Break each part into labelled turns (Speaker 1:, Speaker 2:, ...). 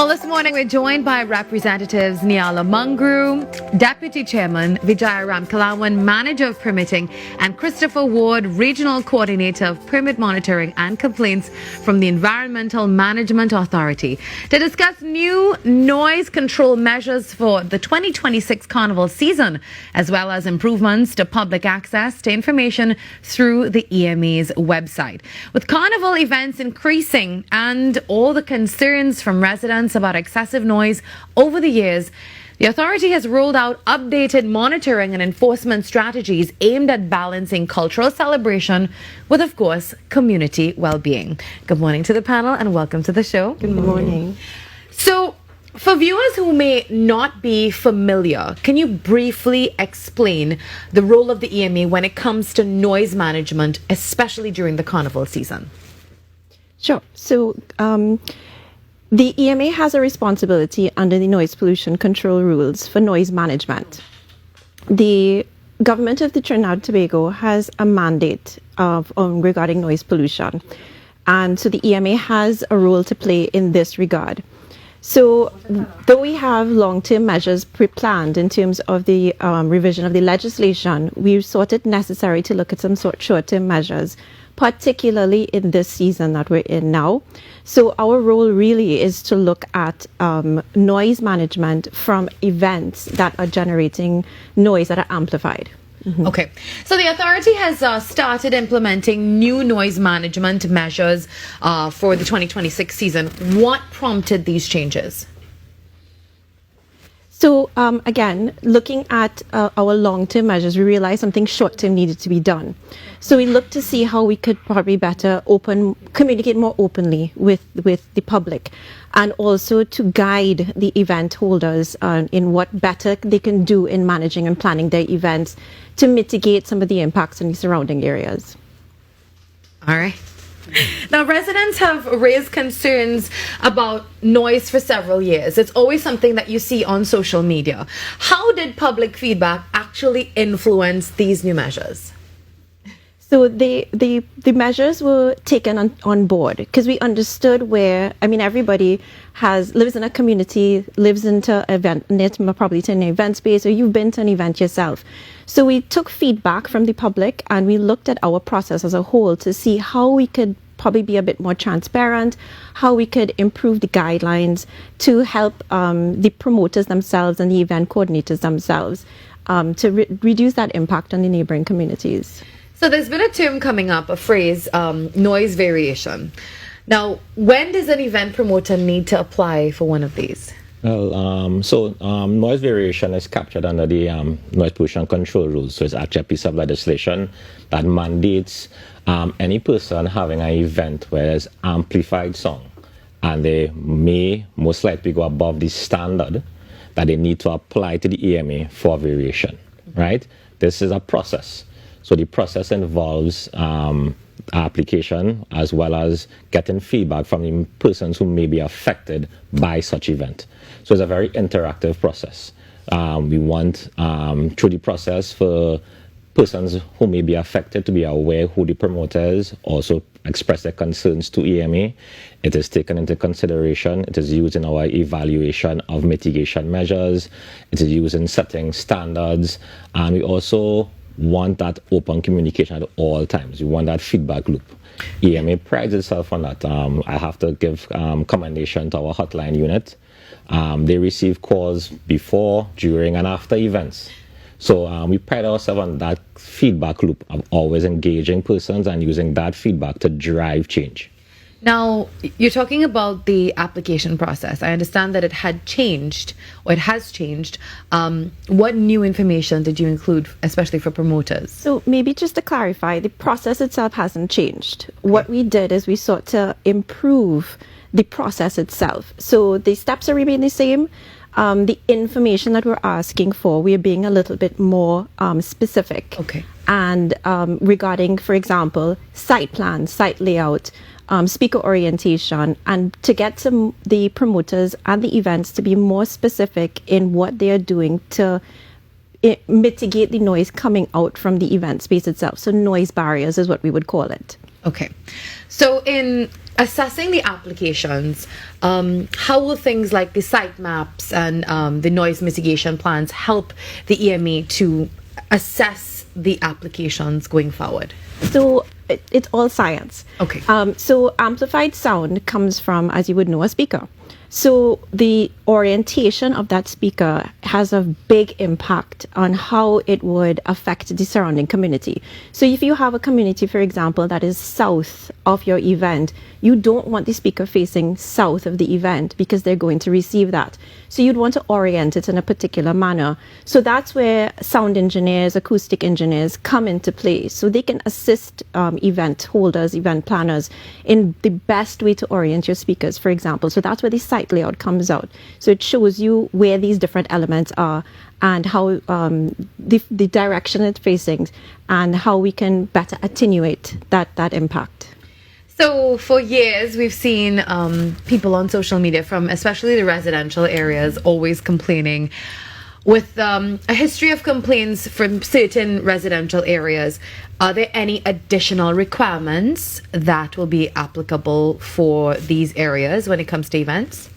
Speaker 1: Well, this morning we're joined by Representatives Niala Mungru, Deputy Chairman Vijaya Ramkalawan, Manager of Permitting, and Christopher Ward, Regional Coordinator of Permit Monitoring and Complaints from the Environmental Management Authority, to discuss new noise control measures for the 2026 Carnival season, as well as improvements to public access to information through the EMA's website. With Carnival events increasing and all the concerns from residents about excessive noise over the years, the authority has rolled out updated monitoring and enforcement strategies aimed at balancing cultural celebration with, of course, community well-being. Good morning to the panel and welcome to the show.
Speaker 2: Good morning.
Speaker 1: So, for viewers who may not be familiar, can you briefly explain the role of the EMA when it comes to noise management, especially during the Carnival season?
Speaker 2: Sure. So, the EMA has a responsibility under the noise pollution control rules for noise management. The government of the Trinidad and Tobago has a mandate regarding noise pollution. And so the EMA has a role to play in this regard. So though we have long-term measures pre-planned in terms of the revision of the legislation, we thought it necessary to look at some short-term measures, particularly in this season that we're in now. So our role really is to look at noise management from events that are generating noise that are amplified. Mm-hmm.
Speaker 1: Okay, so the authority has started implementing new noise management measures for the 2026 season. What prompted these changes?
Speaker 2: So again, looking at our long-term measures, we realized something short-term needed to be done. So we looked to see how we could probably better communicate more openly with the public, and also to guide the event holders in what better they can do in managing and planning their events to mitigate some of the impacts in the surrounding areas.
Speaker 1: All right. Now, residents have raised concerns about noise for several years. It's always something that you see on social media. How did public feedback actually influence these new measures?
Speaker 2: So the measures were taken on board because we understood everybody lives in a community, lives into probably to an event space, or you've been to an event yourself. So we took feedback from the public and we looked at our process as a whole to see how we could probably be a bit more transparent, how we could improve the guidelines to help the promoters themselves and the event coordinators themselves to reduce that impact on the neighboring communities.
Speaker 1: So there's been a term coming up, a phrase, noise variation. Now, when does an event promoter need to apply for one of these?
Speaker 3: Well, noise variation is captured under the noise pollution control rules. So it's actually a piece of legislation that mandates any person having an event where there's amplified sound and they may most likely go above the standard that they need to apply to the EMA for variation, right? This is a process. So the process involves application as well as getting feedback from the persons who may be affected by such event. So it's a very interactive process. We want, through the process, for persons who may be affected to be aware who the promoter is, also express their concerns to EMA. It is taken into consideration. It is used in our evaluation of mitigation measures. It is used in setting standards. And we also want that open communication at all times. We want that feedback loop. EMA prides itself on that. I have to give commendation to our hotline unit. They receive calls before, during, and after events. So we pride ourselves on that feedback loop of always engaging persons and using that feedback to drive change.
Speaker 1: Now, you're talking about the application process. I understand that it had changed, or it has changed. What new information did you include, especially for promoters?
Speaker 2: So maybe just to clarify, the process itself hasn't changed. What we did is we sought to improve the process itself. So the steps are remaining the same. The information that we're asking for, we're being a little bit more specific.
Speaker 1: Okay.
Speaker 2: And regarding, for example, site plan, site layout, speaker orientation, and to get the promoters and the events to be more specific in what they are doing to mitigate the noise coming out from the event space itself. So noise barriers is what we would call it.
Speaker 1: Okay. So in assessing the applications, how will things like the site maps and the noise mitigation plans help the EMA to assess the applications going forward?
Speaker 2: So it's all science.
Speaker 1: Okay.
Speaker 2: So amplified sound comes from, as you would know, a speaker. So the orientation of that speaker has a big impact on how it would affect the surrounding community. So if you have a community, for example, that is south of your event, you don't want the speaker facing south of the event because they're going to receive that. So you'd want to orient it in a particular manner. So that's where sound engineers, acoustic engineers come into play. So they can assist event holders, event planners in the best way to orient your speakers, for example. So that's where the site layout comes out. So it shows you where these different elements are and how the direction it's facing and how we can better attenuate that impact.
Speaker 1: So for years, we've seen people on social media from especially the residential areas always complaining with a history of complaints from certain residential areas. Are there any additional requirements that will be applicable for these areas when it comes to events?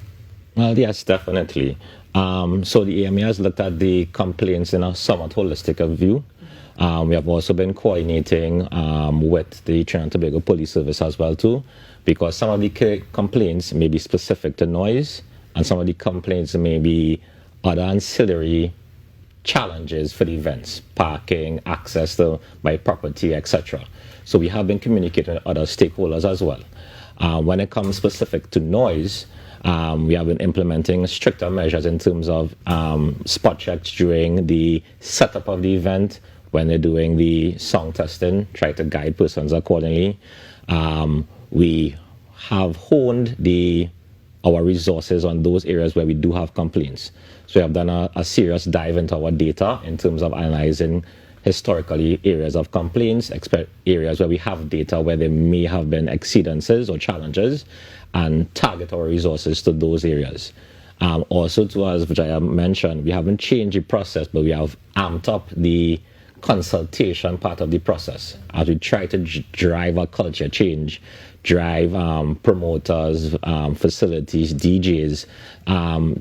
Speaker 3: Well, yes, definitely. So the EMA has looked at the complaints in a somewhat holistic view. We have also been coordinating with the Trinidad and Tobago Police Service as well too, because some of the complaints may be specific to noise, and some of the complaints may be other ancillary challenges for the events, parking, access to my property, etc. So we have been communicating with other stakeholders as well. When it comes specific to noise, we have been implementing stricter measures in terms of spot checks during the setup of the event, when they're doing the sound testing, try to guide persons accordingly. We have honed our resources on those areas where we do have complaints. So we have done a serious dive into our data in terms of analyzing historically areas of complaints, areas where we have data where there may have been exceedances or challenges, and target our resources to those areas. Also, to as Vijaya mentioned, we haven't changed the process, but we have amped up the consultation part of the process as we try to drive a culture change, drive promoters, facilities, DJs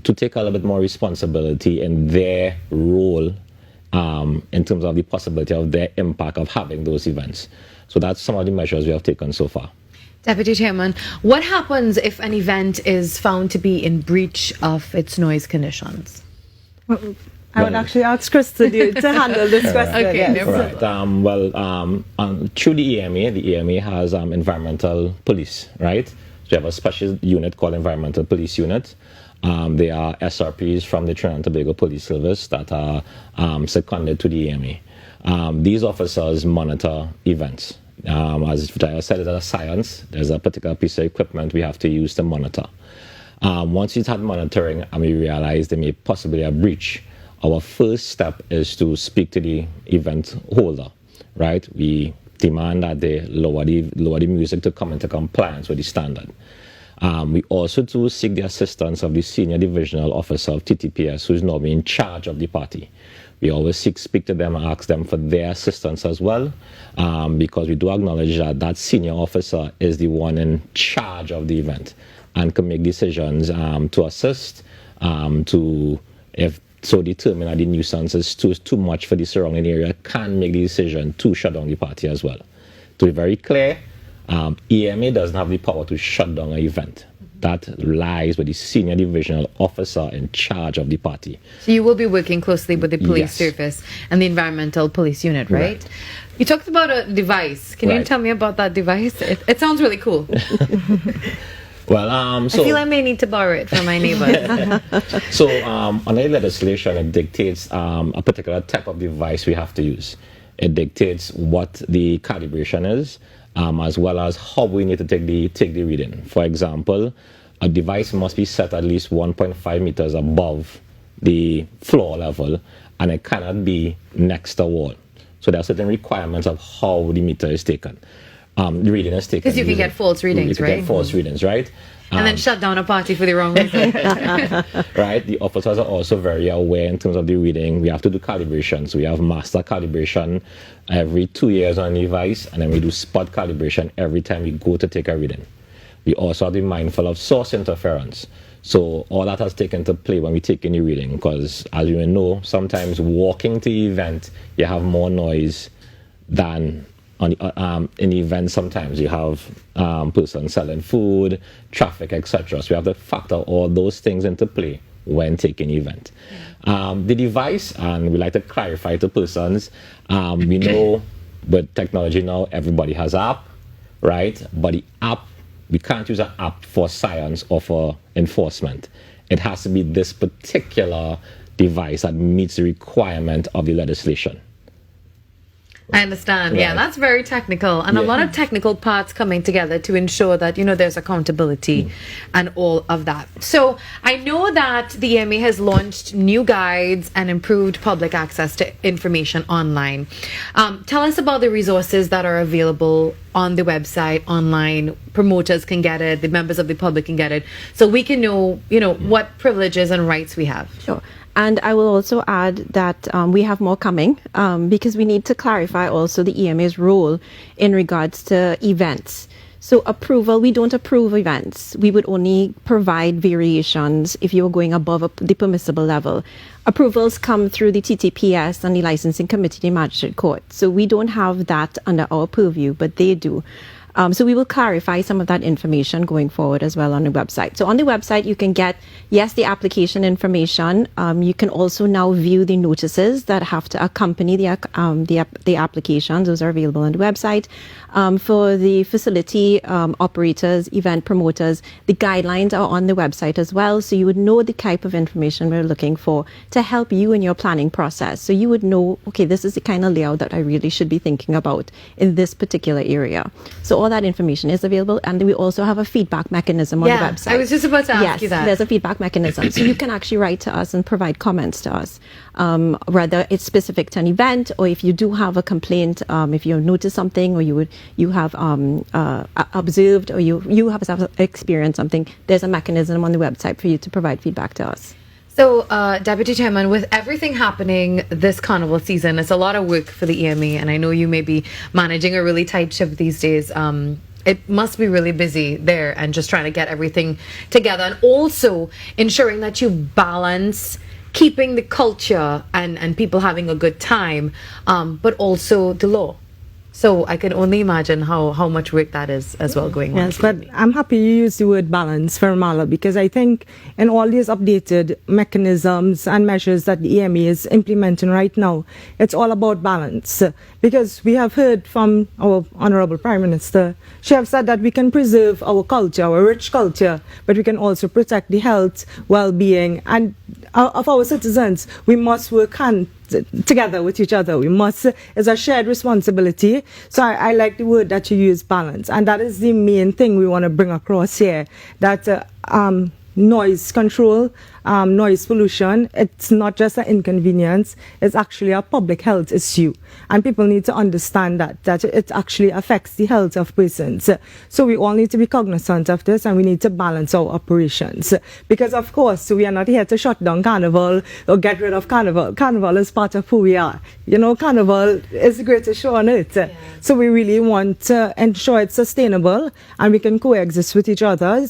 Speaker 3: to take a little bit more responsibility in their role in terms of the possibility of their impact of having those events. So that's some of the measures we have taken so far.
Speaker 1: Deputy Chairman, what happens if an event is found to be in breach of its noise conditions?
Speaker 4: I would actually ask Chris to handle this question.
Speaker 1: Okay,
Speaker 4: yes.
Speaker 3: Right. Through the EMA has environmental police, right? So we have a special unit called Environmental Police Unit. They are SRPs from the Trinidad and Tobago Police Service that are seconded to the EMA. These officers monitor events. As Vijaya said, it's a science. There's a particular piece of equipment we have to use to monitor. Once we start monitoring and we realize there may possibly be a breach, our first step is to speak to the event holder, right? We demand that they lower the music to come into compliance with the standard. We also do seek the assistance of the Senior Divisional Officer of TTPS, who is now in charge of the party. We always speak to them and ask them for their assistance as well, because we do acknowledge that that senior officer is the one in charge of the event and can make decisions to assist, so determine that the nuisance is too much for the surrounding area, can make the decision to shut down the party as well. To be very clear, EMA doesn't have the power to shut down an event. That lies with the Senior Divisional Officer in charge of the party.
Speaker 1: So you will be working closely with the police
Speaker 3: Yes.
Speaker 1: service and the Environmental Police Unit, right? You talked about a device. Can you tell me about that device? It sounds really cool.
Speaker 3: Well,
Speaker 1: I feel I may need to borrow it from my neighbor.
Speaker 3: So under legislation, it dictates a particular type of device we have to use. It dictates what the calibration is, as well as how we need to take the reading. For example, a device must be set at least 1.5 meters above the floor level, and it cannot be next to a wall. So there are certain requirements of how the meter is taken. The reading is taken.
Speaker 1: Because you can get false readings, right?
Speaker 3: Get false readings, right?
Speaker 1: And then shut down a party for the wrong reason.
Speaker 3: Right. The officers are also very aware in terms of the reading. We have to do calibration. So we have master calibration every 2 years on the device, and then we do spot calibration every time we go to take a reading. We also have to be mindful of source interference. So all that has taken to play when we take any reading, because as you know, sometimes walking to the event, you have more noise than in the event. Sometimes you have persons selling food, traffic, etc. So we have to factor all those things into play when taking the event. The device, and we like to clarify to persons, we know with technology now, everybody has an app, right? But the app, we can't use an app for science or for enforcement. It has to be this particular device that meets the requirement of the legislation.
Speaker 1: I understand. Yeah,
Speaker 3: Right.
Speaker 1: that's very technical, and a
Speaker 3: Yeah.
Speaker 1: lot of technical parts coming together to ensure that there's accountability and all of that. So I know that the EMA has launched new guides and improved public access to information online. Tell us about the resources that are available on the website, online. Promoters can get it, the members of the public can get it, so we can know, what privileges and rights we have.
Speaker 2: Sure. And I will also add that we have more coming because we need to clarify also the EMA's role in regards to events. So approval, we don't approve events. We would only provide variations if you were going above the permissible level. Approvals come through the TTPS and the Licensing Committee, the Magistrate Court. So we don't have that under our purview, but they do. So we will clarify some of that information going forward as well on the website. So on the website, you can get, yes, the application information. You can also now view the notices that have to accompany the applications. Those are available on the website. For the facility operators, event promoters, the guidelines are on the website as well. So you would know the type of information we're looking for to help you in your planning process. So you would know, okay, this is the kind of layout that I really should be thinking about in this particular area. So all that information is available, and we also have a feedback mechanism on the website.
Speaker 1: I was just about to ask you that.
Speaker 2: There's a feedback mechanism. So you can actually write to us and provide comments to us, whether it's specific to an event, or if you do have a complaint, if you notice something, or you have observed, or you have experienced something, there's a mechanism on the website for you to provide feedback to us.
Speaker 1: So, Deputy Chairman, with everything happening this carnival season, it's a lot of work for the EMA, and I know you may be managing a really tight ship these days. It must be really busy there, and just trying to get everything together, and also ensuring that you balance keeping the culture and people having a good time, but also the law. So I can only imagine how much work that is as well going on.
Speaker 4: Yes, but I'm happy you used the word balance for Mala, because I think in all these updated mechanisms and measures that the EMA is implementing right now, it's all about balance. Because we have heard from our Honorable Prime Minister, she has said that we can preserve our culture, our rich culture, but we can also protect the health, well-being, and of our citizens. We must work together with each other. It's a shared responsibility. So I like the word that you use, balance. And that is the main thing we want to bring across here, that noise control, noise pollution, it's not just an inconvenience, it's actually a public health issue. And people need to understand that it actually affects the health of persons. So we all need to be cognizant of this, and we need to balance our operations. Because of course, we are not here to shut down Carnival or get rid of Carnival. Carnival is part of who we are. Carnival is the greatest show on earth. Yeah. So we really want to ensure it's sustainable and we can coexist with each other.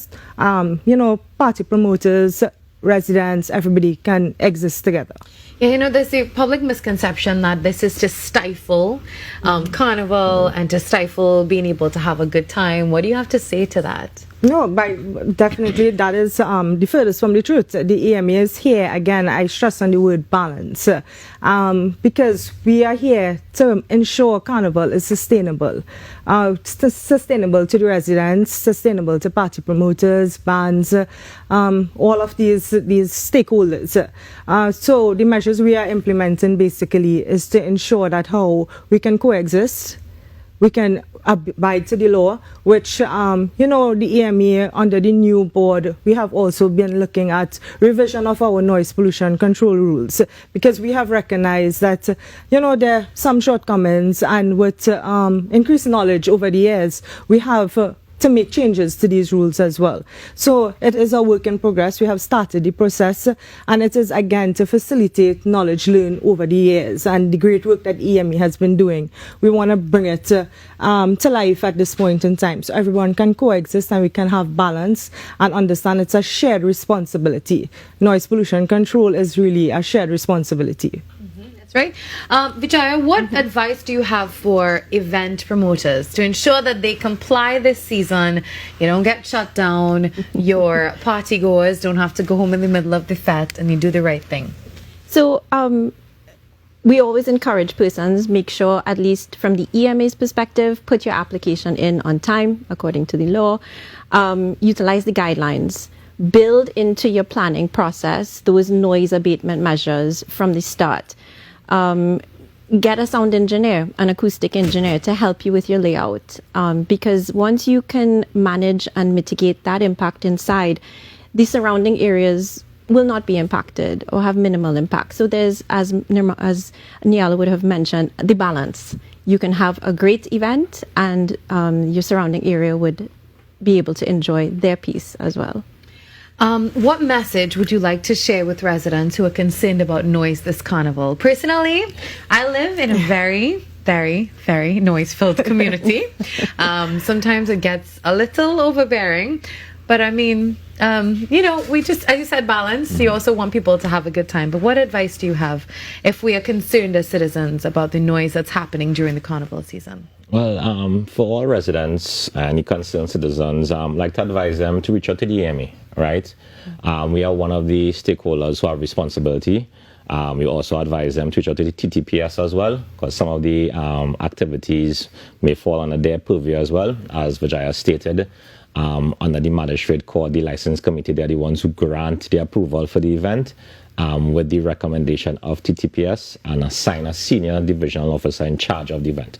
Speaker 4: Party promoters, residents, everybody can exist together.
Speaker 1: Yeah, there's a public misconception that this is to stifle Carnival and to stifle being able to have a good time. What do you have to say to that?
Speaker 4: No, definitely that is the furthest from the truth. The EMA is here, again, I stress on the word balance, because we are here to ensure Carnival is sustainable. Sustainable to the residents, sustainable to party promoters, bands, all of these stakeholders. So the measures we are implementing basically is to ensure that how we can coexist, we can abide to the law, which, the EMA under the new board, we have also been looking at revision of our noise pollution control rules, because we have recognized that, there are some shortcomings, and with increased knowledge over the years, we have to make changes to these rules as well. So it is a work in progress. We have started the process, and it is again to facilitate knowledge learned over the years and the great work that EMA has been doing. We want to bring it to life at this point in time so everyone can coexist and we can have balance and understand it's a shared responsibility. Noise pollution control is really a shared responsibility.
Speaker 1: Right. Vijaya, what advice do you have for event promoters to ensure that they comply this season? You don't get shut down, your party goers don't have to go home in the middle of the fete, and you do the right thing?
Speaker 2: So we always encourage persons, make sure, at least from the EMA's perspective, put your application in on time, according to the law. Utilize the guidelines. Build into your planning process those noise abatement measures from the start. Get a sound engineer, an acoustic engineer to help you with your layout. Because once you can manage and mitigate that impact inside, the surrounding areas will not be impacted or have minimal impact. So there's, as Niala would have mentioned, the balance. You can have a great event and your surrounding area would be able to enjoy their peace as well.
Speaker 1: What message would you like to share with residents who are concerned about noise this carnival? Personally, I live in a very, very, very noise-filled community. Sometimes it gets a little overbearing, but I mean, we just, as you said, balance. You also want people to have a good time. But what advice do you have if we are concerned as citizens about the noise that's happening during the carnival season?
Speaker 3: Well, for all residents and any concerned citizens, I'd like to advise them to reach out to the EMA, right? We are one of the stakeholders who have responsibility. We also advise them to reach out to the TTPS as well, because some of the activities may fall under their purview as well, as Vijaya stated. Under the Magistrate Court, the License Committee, they're the ones who grant the approval for the event with the recommendation of TTPS and assign a senior divisional officer in charge of the event,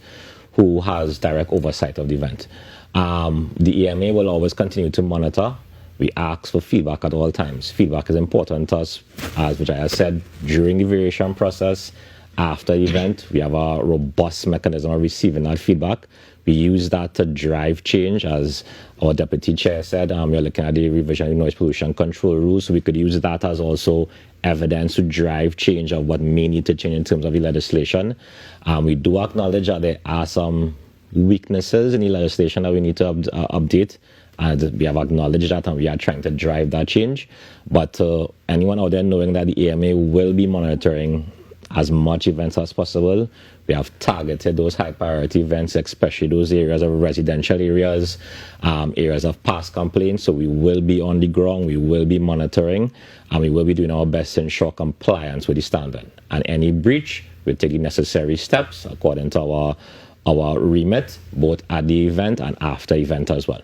Speaker 3: who has direct oversight of the event. The EMA will always continue to monitor. We ask for feedback at all times. Feedback is important to us, as Vijaya said, during the variation process. After the event, we have a robust mechanism of receiving that feedback. We use that to drive change, as our Deputy Chair said. We are looking at the revision of noise pollution control rules, so we could use that as also evidence to drive change of what may need to change in terms of the legislation. We do acknowledge that there are some weaknesses in the legislation that we need to update, and we have acknowledged that, and we are trying to drive that change. But anyone out there knowing that the EMA will be monitoring as much events as possible, we have targeted those high priority events, especially those areas of residential areas, areas of past complaints. So we will be on the ground, we will be monitoring, and we will be doing our best to ensure compliance with the standard. And any breach, we'll take the necessary steps according to our remit, both at the event and after event as well.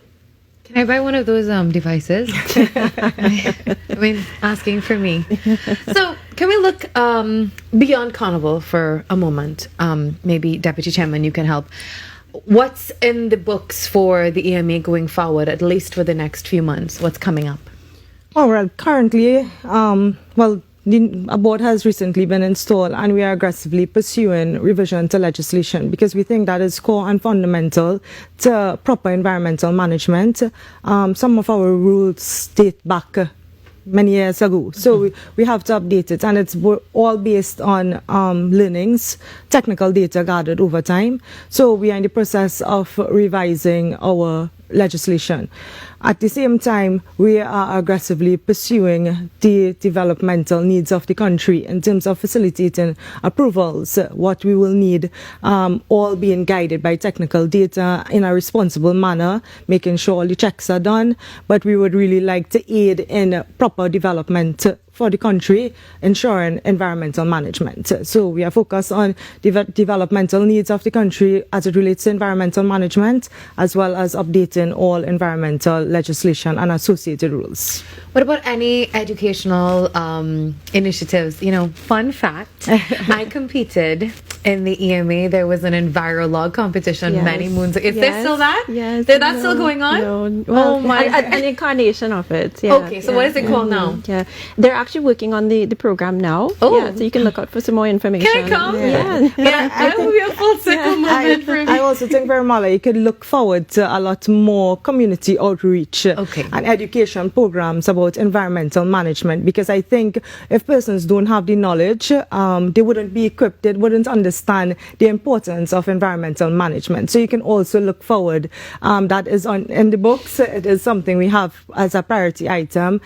Speaker 1: Can I buy one of those devices? I mean, asking for me. So, can we look beyond Carnival for a moment? Maybe Deputy Chairman, you can help. What's in the books for the EMA going forward, at least for the next few months? What's coming up?
Speaker 4: Oh, well, currently, a board has recently been installed, and we are aggressively pursuing revision to legislation because we think that is core and fundamental to proper environmental management. Some of our rules date back many years ago, so we have to update it, and it's all based on learnings, technical data gathered over time. So we are in the process of revising our legislation. At the same time, we are aggressively pursuing the developmental needs of the country in terms of facilitating approvals, what we will need, all being guided by technical data in a responsible manner, making sure all the checks are done. But we would really like to aid in proper development for the country, ensuring environmental management. So we are focused on developmental needs of the country as it relates to environmental management, as well as updating all environmental legislation and associated rules.
Speaker 1: What about any educational initiatives? Fun fact, I competed in the EMA, there was an Envirolog competition
Speaker 2: Yes.
Speaker 1: many moons ago. Is there
Speaker 2: Yes.
Speaker 1: still that?
Speaker 2: Yes.
Speaker 1: Is that still going on?
Speaker 2: No. Well,
Speaker 1: Oh my.
Speaker 2: an incarnation of it. Yeah.
Speaker 1: Okay, so what is it called now?
Speaker 2: Yeah, they're actually working on the program now.
Speaker 1: Oh.
Speaker 2: Yeah, so you can look out for some more information.
Speaker 1: Can I come?
Speaker 2: Yeah.
Speaker 1: That would be a full circle moment for me.
Speaker 4: I also think, Vermala, you could look forward to a lot more community outreach
Speaker 1: Okay.
Speaker 4: and education programs about environmental management, because I think if persons don't have the knowledge, they wouldn't be equipped, they wouldn't understand the importance of environmental management. So you can also look forward. That is in the books. It is something we have as a priority item.